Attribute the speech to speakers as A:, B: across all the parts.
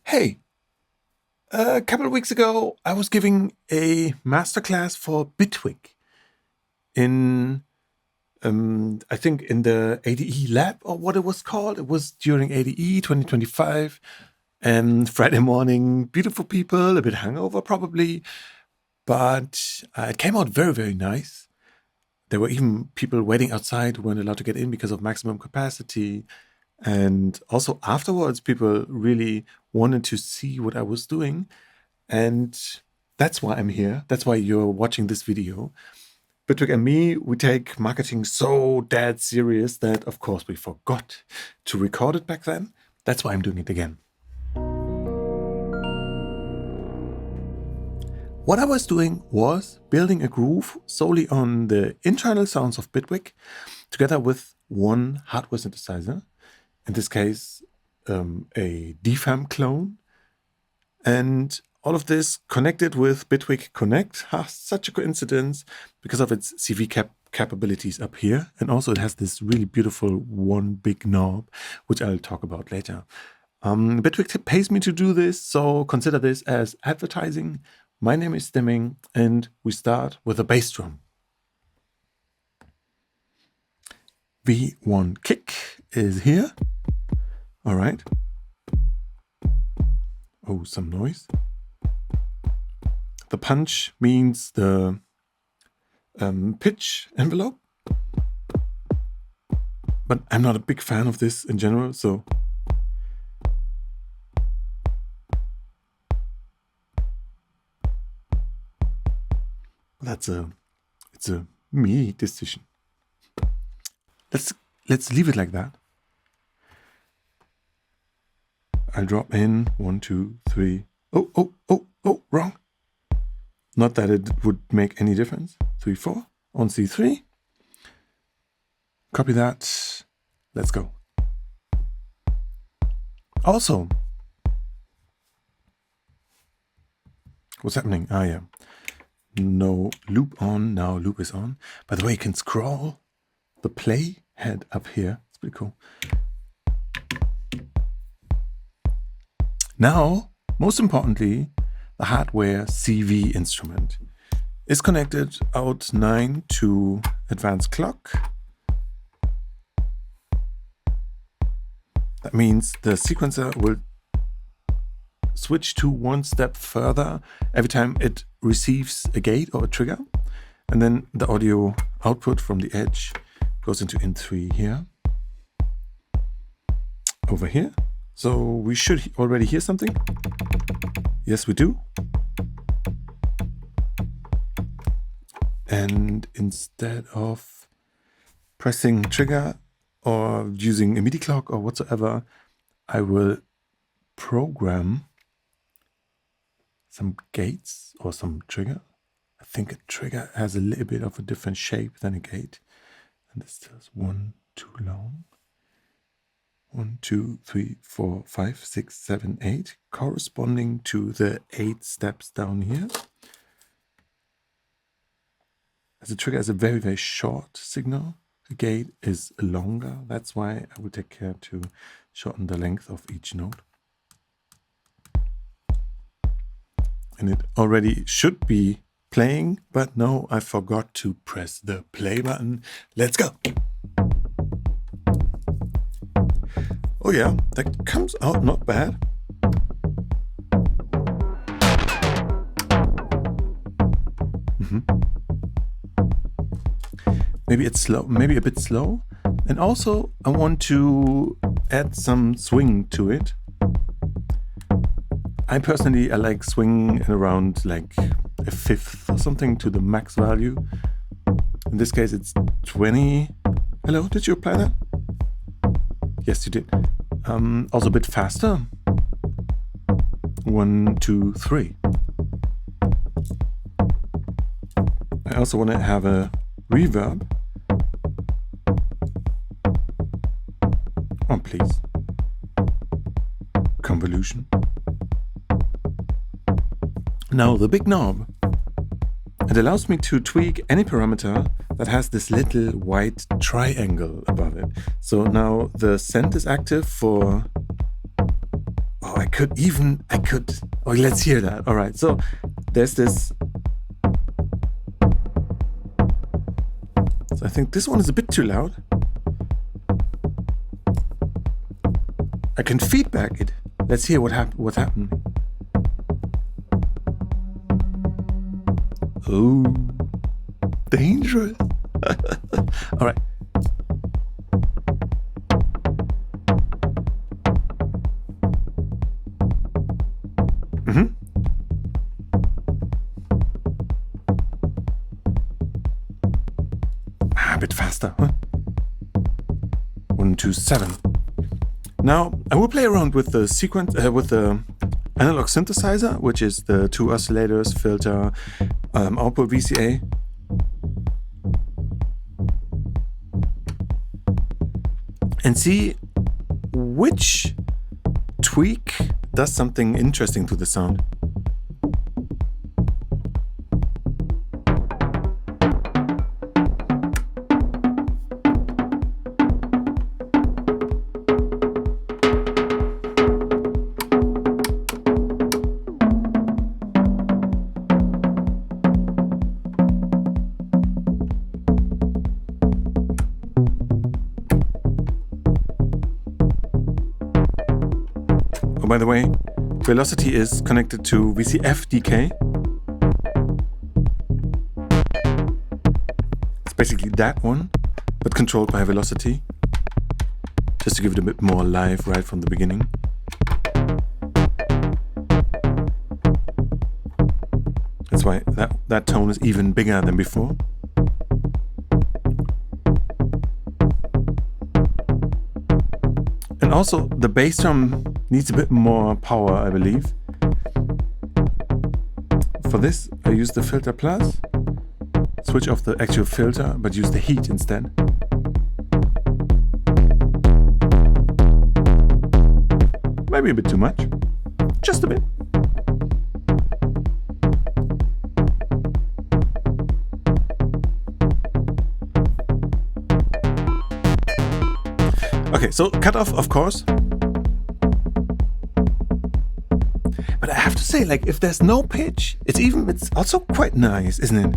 A: Hey, a couple of weeks ago, I was giving a masterclass for Bitwig in, I think, in the ADE lab or what it was called. It was during ADE 2025, and Friday morning, beautiful people, a bit hungover probably, but it came out very, very nice. There were even people waiting outside who weren't allowed to get in because of maximum capacity. And also afterwards, people really wanted to see what I was doing. And that's why I'm here. That's why you're watching this video. Bitwig and me, we take marketing so dead serious that, of course, we forgot to record it back then. That's why I'm doing it again. What I was doing was building a groove solely on the internal sounds of Bitwig, together with one hardware synthesizer. In this case, a DFAM clone. And all of this connected with Bitwig Connect. Such a coincidence because of its CV capabilities up here. And also it has this really beautiful one big knob, which I'll talk about later. Bitwig pays me to do this, so consider this as advertising. My name is Stemming, and we start with a bass drum. V1 kick is here. All right. Oh, some noise. The punch means the pitch envelope. But I'm not a big fan of this in general, so it's a me decision. Let's leave it like that. I'll drop in 1, 2, 3. Oh, wrong. Not that it would make any difference. 3, 4 on C3. Copy that. Let's go. Also, what's happening? Yeah. No loop on. Now loop is on. By the way, you can scroll the play head up here. It's pretty cool. Now, most importantly, the hardware CV instrument is connected out 9 to advanced clock. That means the sequencer will switch to one step further every time it receives a gate or a trigger. And then the audio output from the edge goes into in3 here, over here. So we should already hear something. Yes, we do. And instead of pressing trigger or using a MIDI clock or whatsoever, I will program some gates or some trigger. I think a trigger has a little bit of a different shape than a gate. And this is 1 too long. 1, 2, 3, 4, 5, 6, 7, 8, corresponding to the 8 steps down here. As a trigger is a very, very short signal. The gate is longer. That's why I will take care to shorten the length of each note. And it already should be playing, but no, I forgot to press the play button. Let's go. Oh yeah, that comes out not bad. Maybe it's slow, maybe a bit slow. And also I want to add some swing to it. I like swing around like a fifth or something to the max value. In this case it's 20. Hello, did you apply that? Yes, you did. Also a bit faster. 1, 2, 3. I also want to have a reverb. Oh, please. Convolution. Now the big knob. It allows me to tweak any parameter that has this little white triangle above it. So now the send is active for Oh, oh, let's hear that. All right, so there's this. So I think this one is a bit too loud. I can feedback it. Let's hear what's happening. Oh, dangerous. All right. A bit faster, huh? 1, 2, 7. Now I will play around with the sequence, with the analog synthesizer, which is the 2 oscillators, filter, output VCA. And see which tweak does something interesting to the sound. Oh, by the way, velocity is connected to VCF decay. It's basically that one, but controlled by velocity. Just to give it a bit more life right from the beginning. That's why that tone is even bigger than before. And also the bass drum needs a bit more power, I believe. For this, I use the filter plus, switch off the actual filter, but use the heat instead. Maybe a bit too much, just a bit. Okay, so cutoff, of course. But I have to say, like, if there's no pitch, it's also quite nice, isn't it?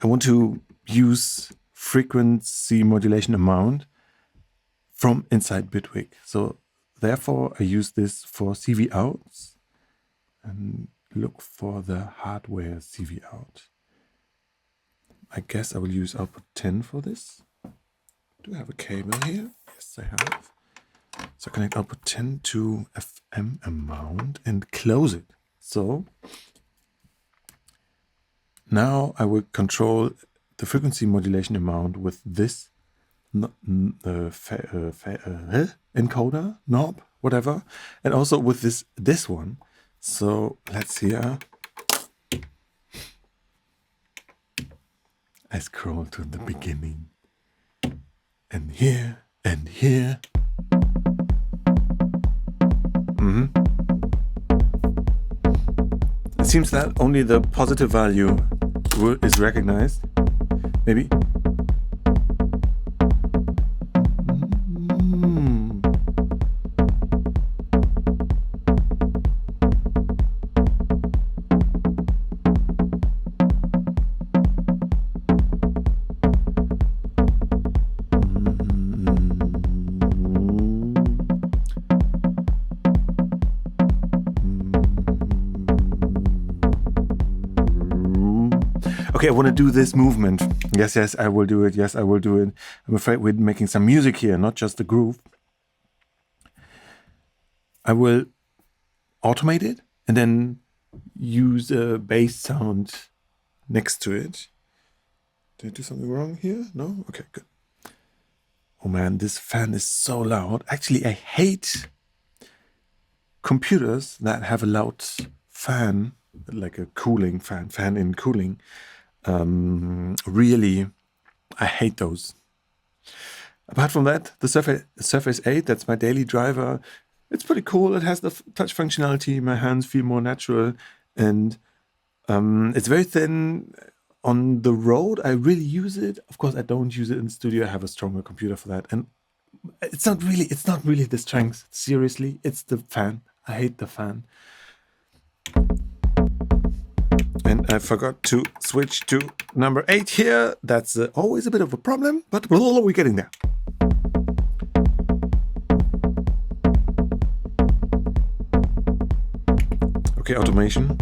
A: I want to use frequency modulation amount from inside Bitwig. So therefore I use this for CV outs and look for the hardware CV out. I guess I will use output 10 for this. Do I have a cable here? Yes, I have. So connect output 10 to FM amount and close it. So now I will control the frequency modulation amount with this encoder knob, whatever, and also with this one. So let's hear. I scroll to the beginning, and here and here. It seems that only the positive value is recognized. Maybe. Okay, I want to do this movement. Yes, I will do it. Yes, I will do it. I'm afraid we're making some music here, not just the groove. I will automate it and then use a bass sound next to it. Did I do something wrong here? No? Okay, good. Oh man, this fan is so loud. Actually, I hate computers that have a loud fan, like a cooling fan, fan-in cooling. Really, I hate those. Apart from that, the Surface 8, that's my daily driver. It's pretty cool. It has the touch functionality. My hands feel more natural, and it's very thin. On the road, I really use it. Of course, I don't use it in the studio. I have a stronger computer for that, and it's not really the strength. Seriously, it's the fan. I hate the fan. And I forgot to switch to number 8 here. That's always a bit of a problem, but we're getting there. Okay, automation.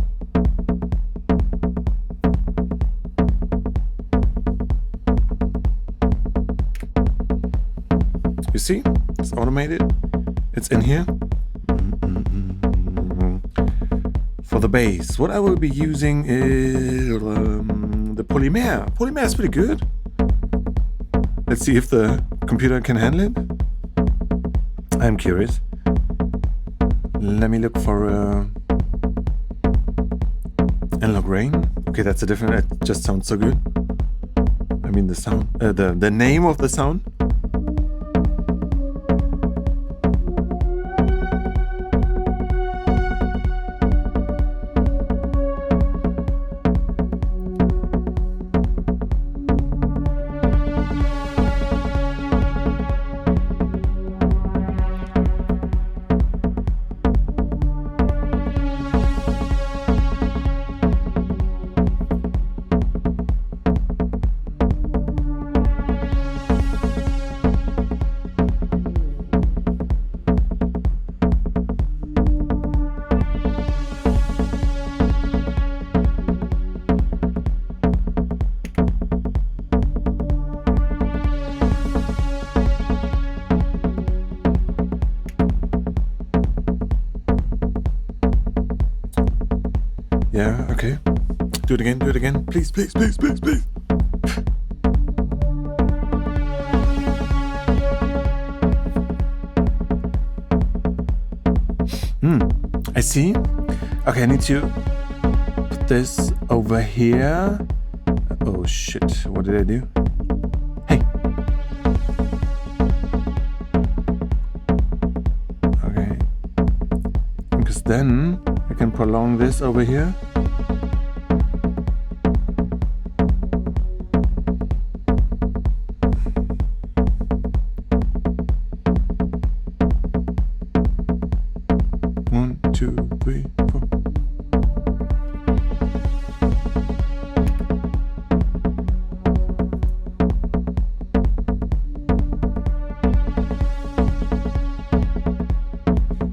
A: You see, it's automated. It's in here. For the bass, what I will be using is the Polymer. Polymer is pretty good. Let's see if the computer can handle it. I'm curious. Let me look for analog rain. Okay, that's a different. It just sounds so good. I mean the sound, the name of the sound. Yeah, okay. Do it again. Please. I see. Okay, I need to put this over here. Oh shit, what did I do? Hey. Okay. Because then I can prolong this over here. One, two, three, four.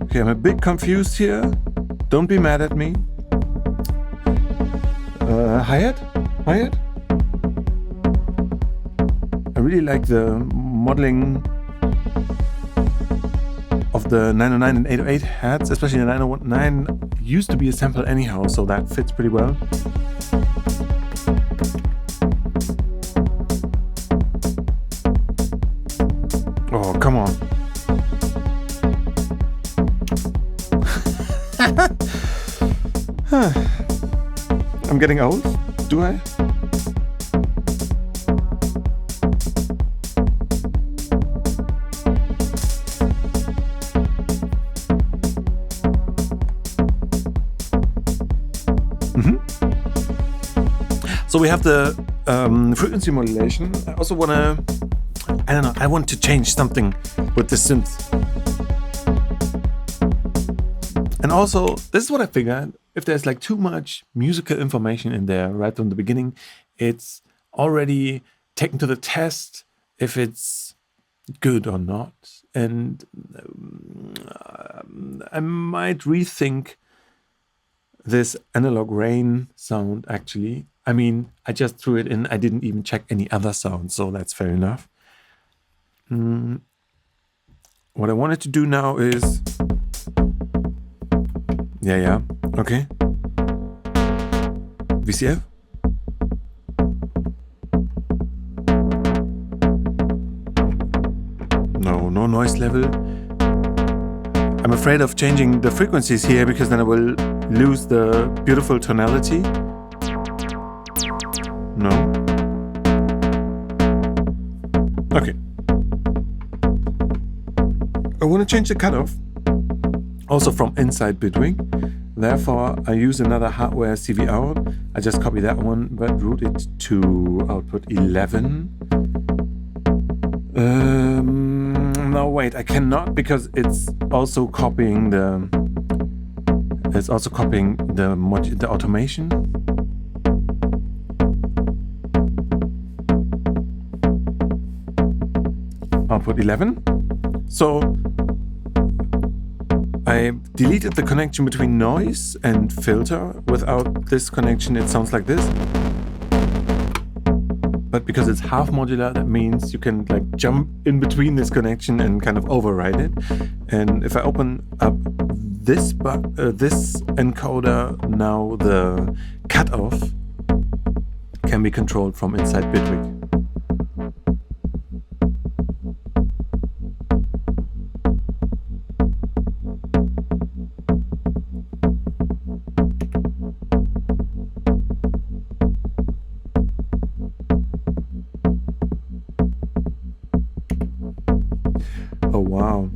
A: Okay, I'm a bit confused here. Don't be mad at me. Hi-hat? I really like the modeling of the 909 and 808 hats, especially the 909 used to be a sample anyhow, so that fits pretty well. Oh, come on. I'm getting old, do I? So we have the frequency modulation. I also want to, I want to change something with the synth. And also, this is what I figured. If there's like too much musical information in there right from the beginning, it's already taken to the test if it's good or not. And I might rethink this analog rain sound actually. I mean, I just threw it in. I didn't even check any other sound, so that's fair enough. What I wanted to do now is... Yeah, okay. VCF. noise level. I'm afraid of changing the frequencies here because then I will lose the beautiful tonality. No. Okay. I want to change the cutoff also from inside Bitwig. Therefore, I use another hardware CV out. I just copy that one, but route it to output 11. No, wait, I cannot because it's also copying the automation. Output 11. So I deleted the connection between noise and filter. Without this connection, it sounds like this. But because it's half modular, that means you can like jump in between this connection and kind of override it. And if I open up this encoder, now the cutoff can be controlled from inside Bitwig. Oh wow,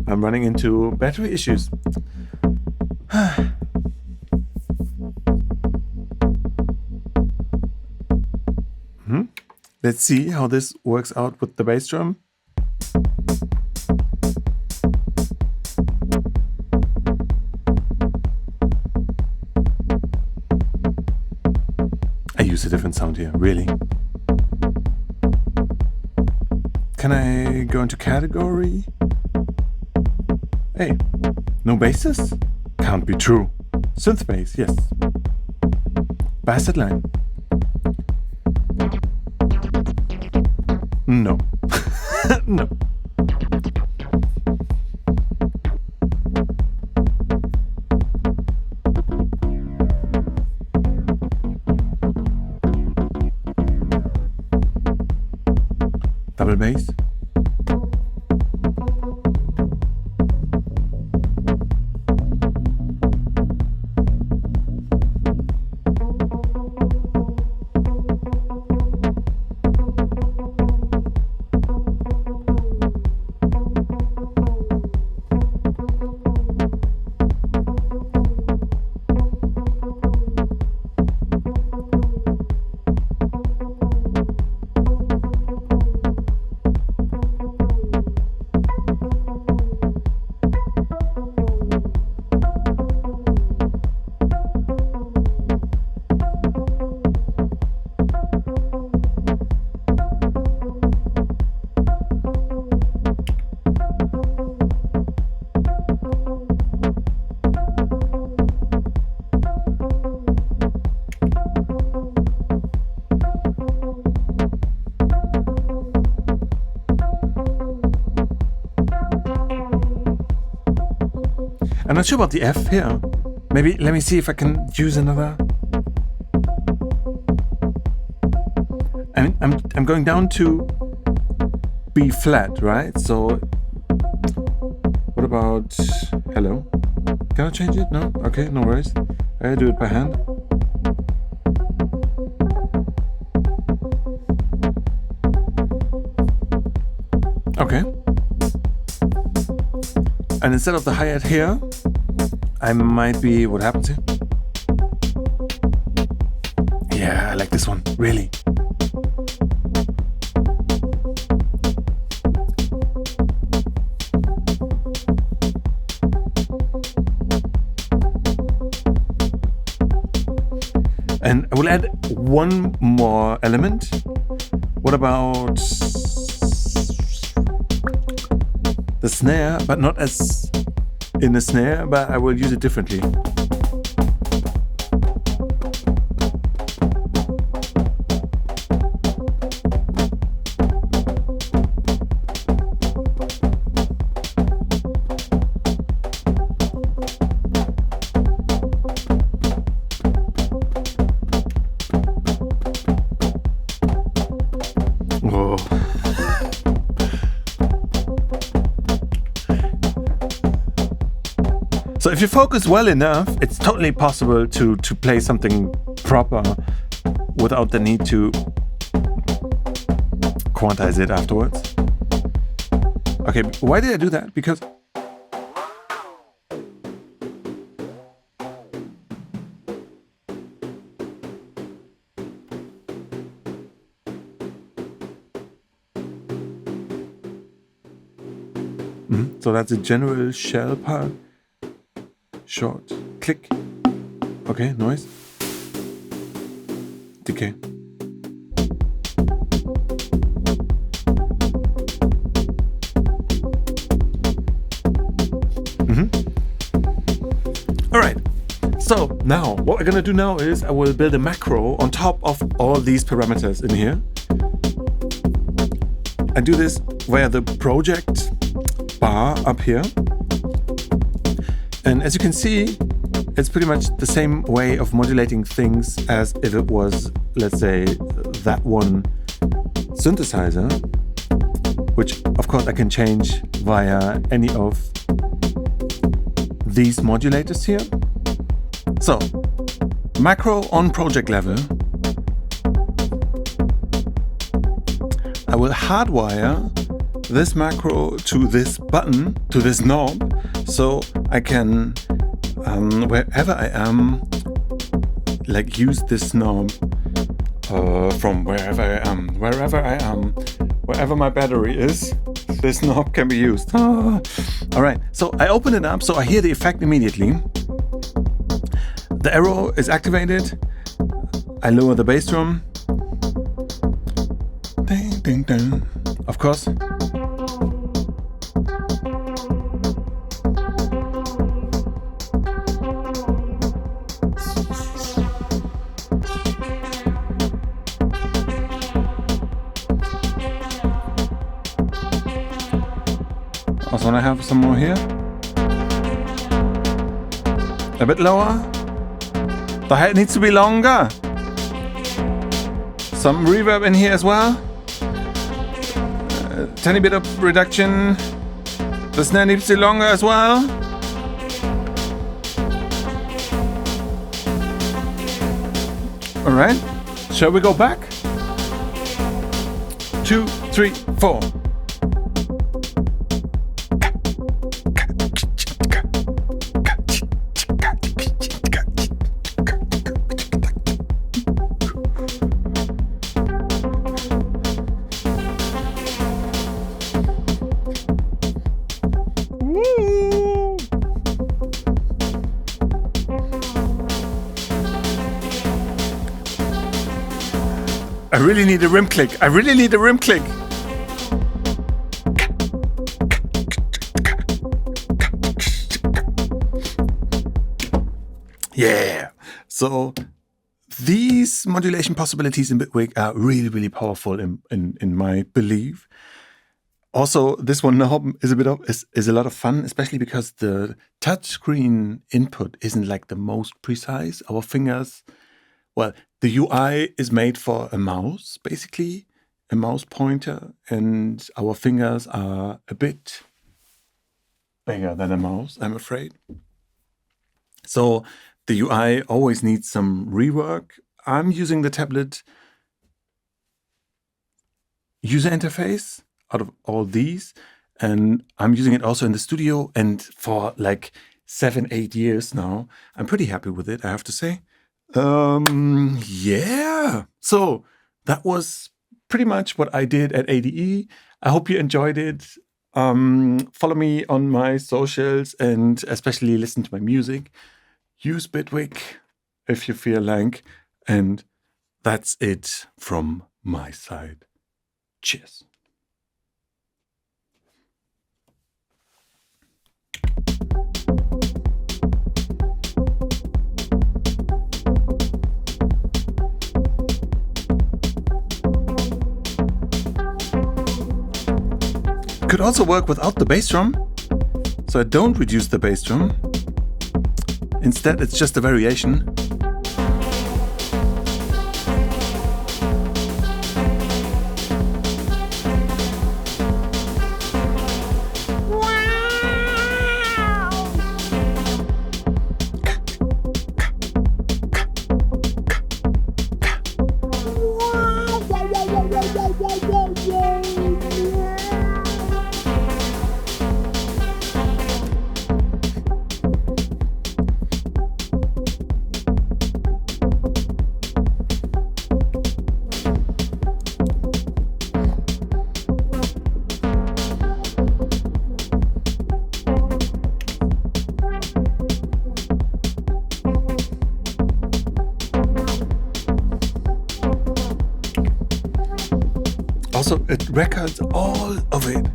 A: I'm running into battery issues. Let's see how this works out with the bass drum. I use a different sound here, really. Can I go into category? Hey, no basses? Can't be true. Synth bass, yes. Bass line. No. No. Double bass. I'm not sure about the F here. Maybe let me see if I can use another. I'm going down to B flat, right? So what about hello? Can I change it? No? Okay, no worries. I do it by hand. Okay. And instead of the hi-hat here, I might be, what happens here? Yeah, I like this one, really. And I will add one more element. What about the snare, but not as in a snare, but I will use it differently. So if you focus well enough, it's totally possible to play something proper without the need to quantize it afterwards. Okay, why did I do that? Because so that's a general shell part. Short click. Okay, noise. Decay. All right. So now what we're gonna do now is I will build a macro on top of all these parameters in here. I do this via the project bar up here. And as you can see, it's pretty much the same way of modulating things as if it was, let's say, that one synthesizer, which of course I can change via any of these modulators here. So, macro on project level, I will hardwire this macro to this button, to this knob, so I can, wherever I am, like use this knob from wherever I am, wherever my battery is, this knob can be used. All right, so I open it up, so I hear the effect immediately. The arrow is activated. I lower the bass drum. Ding, ding, ding. Of course. Also want to have some more here. A bit lower. The head needs to be longer. Some reverb in here as well. Tiny bit of reduction. The snare needs to be longer as well. All right. Shall we go back? 2, 3, 4. I really need a rim click. I really need a rim click. Yeah. So these modulation possibilities in Bitwig are really, really powerful in my belief. Also, this one knob is a lot of fun, especially because the touchscreen input isn't like the most precise. Our fingers, well, the UI is made for a mouse, basically, a mouse pointer, and our fingers are a bit bigger than a mouse, I'm afraid. So the UI always needs some rework. I'm using the tablet user interface out of all these, and I'm using it also in the studio, and for like 7-8 years now. I'm pretty happy with it, I have to say. Yeah, so that was pretty much what I did at ADE. I hope you enjoyed it. Follow me on my socials and especially listen to my music. Use Bitwig if you feel like. And that's it from my side. Cheers. Could also work without the bass drum, so I don't reduce the bass drum. Instead, it's just a variation. records all of it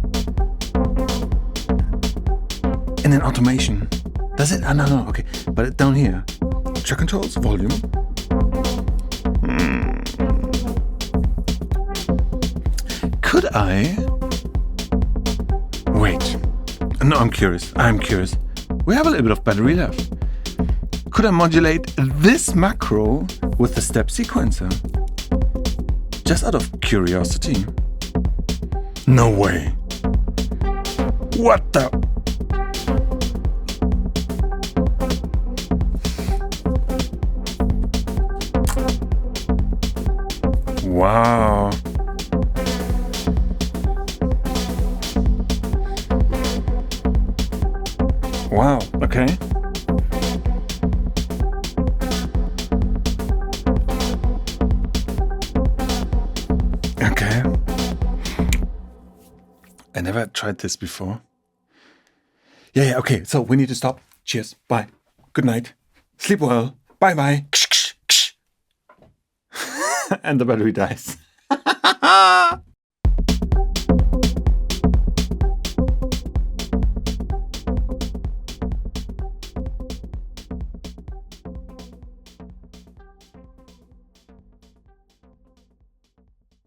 A: in an automation. Does it? No, okay. But down here, track controls, volume. Could I? Wait. No, I'm curious. We have a little bit of battery left. Could I modulate this macro with the step sequencer? Just out of curiosity. No way. What the? Wow. Wow, okay. Okay. I never tried this before. Yeah, okay. So we need to stop. Cheers. Bye. Good night. Sleep well. Bye. And the battery dies.